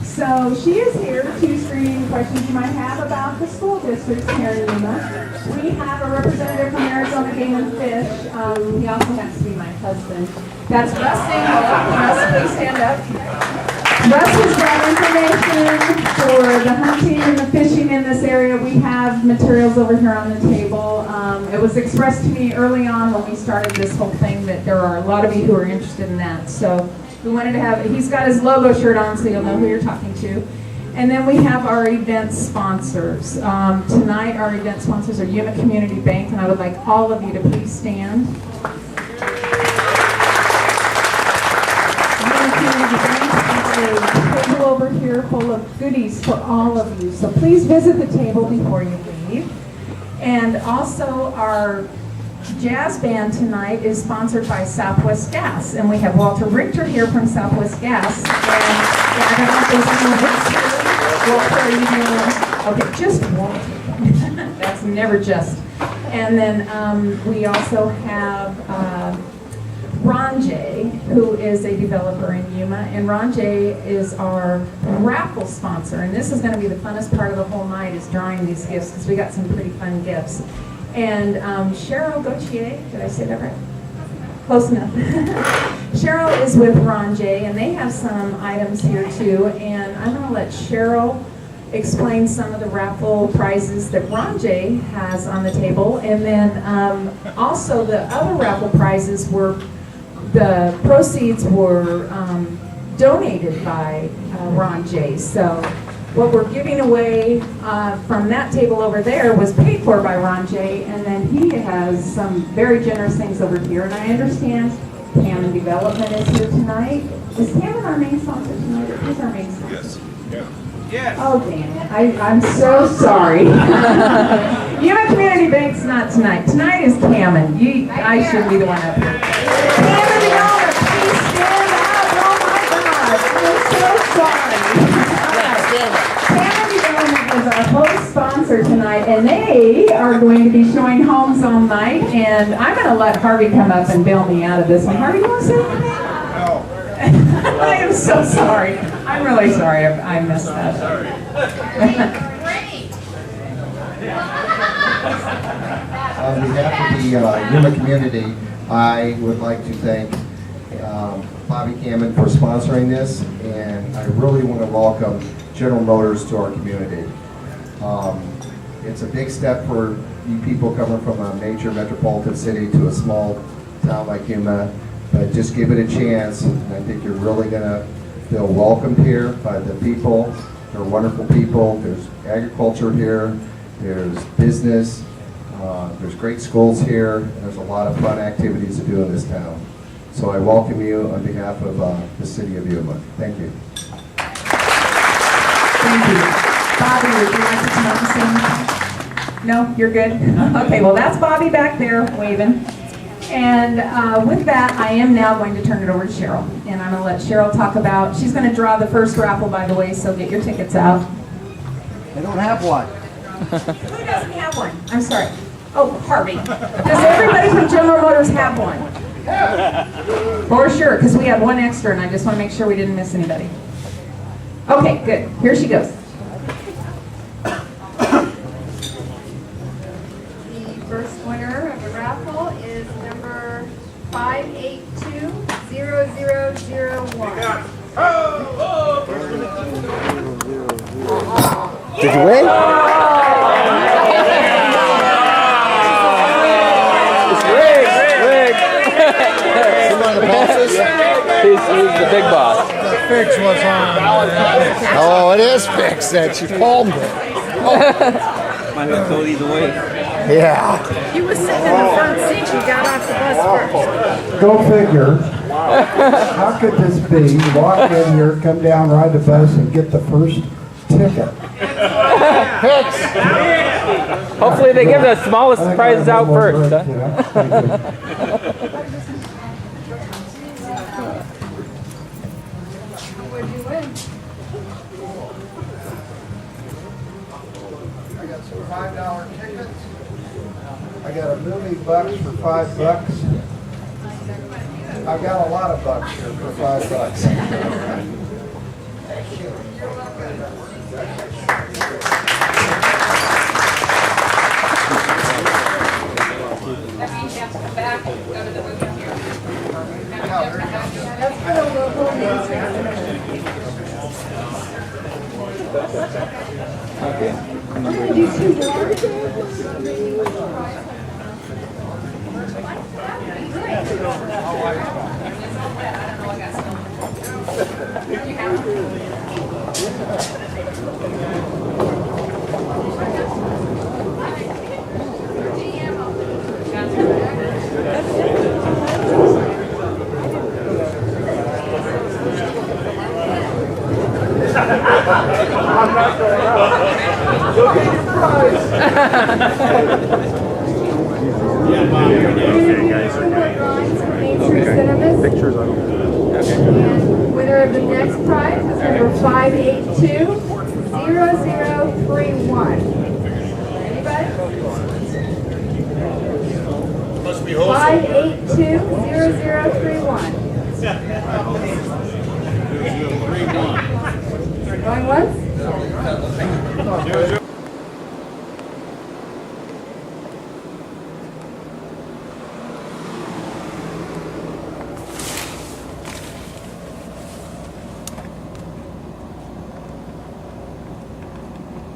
So she is here to screen any questions you might have about the school districts here in Yuma. We have a representative from Arizona Game and Fish. He also happens to be my husband. That's Russ Dingwall. Russ, please stand up. Russ has got information for the hunting and the fishing in this area. We have materials over here on the table. It was expressed to me early on when we started this whole thing that there are a lot of you who are interested in that. So we wanted to have, he's got his logo shirt on so you'll know who you're talking to. And then we have our event sponsors. Tonight our event sponsors are Yuma Community Bank, and I would like all of you to please stand. Yuma Community Bank has a table over here full of goodies for all of you. So please visit the table before you leave. And also our jazz band tonight is sponsored by Southwest Gas, and we have Walter Richter here from Southwest Gas. And I don't know if there's any hits here. Walter, are you doing? Okay, just Walter. That's never just. And then we also have Ron J, who is a developer in Yuma, and Ron J is our raffle sponsor. And this is going to be the funnest part of the whole night, is drawing these gifts, because we got some pretty fun gifts. And Cheryl Gauthier, did I say that right? Close enough. Cheryl is with Ron J, and they have some items here too. And I'm going to let Cheryl explain some of the raffle prizes that Ron J has on the table. And then also the other raffle prizes were, the proceeds were donated by Ron J. So what we're giving away from that table over there was paid for by Ron J, and then he has some very generous things over here. And I understand Hammond Development is here tonight. Is Hammond our main sponsor tonight, or who's our main sponsor? Yes. Yes. Oh, damn it. I'm so sorry. Yuma Community Bank's not tonight. Tonight is Hammond. I should be the one up here. Hammond Development, please stand up. Oh, my God. I'm so sorry. Hammond Development is our host sponsor tonight, and they are going to be showing homes all night, and I'm going to let Harvey come up and bail me out of this one. Harvey, you want to say anything? No. I am so sorry. I'm really sorry I messed that up. On behalf of the Yuma community, I would like to thank Bobby Cameron for sponsoring this, and I really want to welcome General Motors to our community. It's a big step for you people coming from a major metropolitan city to a small town like Yuma, but just give it a chance, and I think you're really going to feel welcomed here by the people. They're wonderful people. There's agriculture here, there's business, there's great schools here, and there's a lot of fun activities to do in this town. So I welcome you on behalf of the city of Yuma. Thank you. Thank you. Bobby, would you like to come up and say anything? No, you're good? Okay, well, that's Bobby back there waving. And with that, I am now going to turn it over to Cheryl. And I'm going to let Cheryl talk about, she's going to draw the first raffle, by the way, so get your tickets out. I don't have one. Who doesn't have one? I'm sorry. Oh, Harvey. Does everybody from General Motors have one? For sure, because we had one extra, and I just want to make sure we didn't miss anybody. Okay, good. Here she goes. Did you win? It's rigged. He's the big boss. The fix was on. Oh, it is fixed then. She palmed it. Might have go either way. Yeah. You were sitting in the front seat. You got off the bus first. Go figure. How could this be? Walk in here, come down, ride the bus, and get the first ticket. Hopefully they give the smallest prizes out first. Huh? What'd you win? I got some $5 tickets. I got a movie bucks for $5. I've got a lot of bucks here for $5. That means you have to come back and go to the movie theater. That's for the local newspaper. We're gonna do 2 more. Pictures I don't. And winner of the next prize is number 582-0031. Anybody? 582-0031. Going once?